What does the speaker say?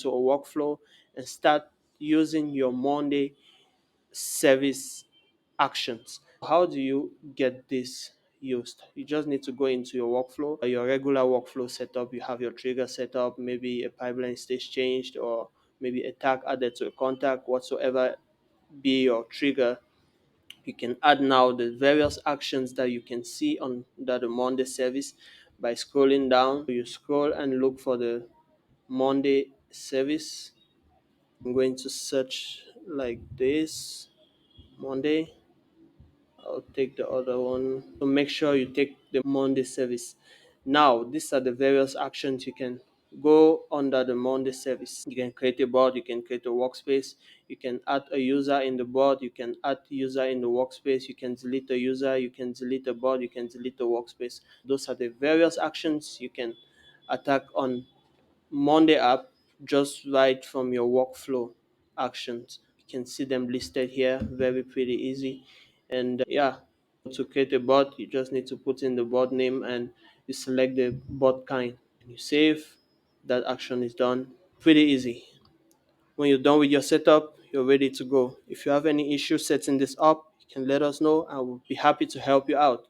to a workflow and start using your Monday service actions. How do you get this used? You just need to go into your workflow, your regular workflow setup. You have your trigger set up, maybe a pipeline stage changed, or maybe a tag added to a contact, whatsoever be your trigger. You can add now the various actions that you can see on the Monday service by scrolling down. You scroll and look for the Monday service. I'm going to search like this, Monday. I'll take the other one. So make sure you take the Monday service. Now, these are the various actions you can go under the Monday service. You can create a board, you can create a workspace, you can add a user in the board, you can add user in the workspace, you can delete a user, you can delete a board, you can delete the workspace. Those are the various actions you can attack on Monday app just right from your workflow actions. You can see them listed here, very pretty easy. And yeah, to create a bot, you just need to put in the bot name and you select the bot kind. You save, that action is done. Pretty easy. When you're done with your setup, you're ready to go. If you have any issues setting this up, you can let us know and we'll be happy to help you out.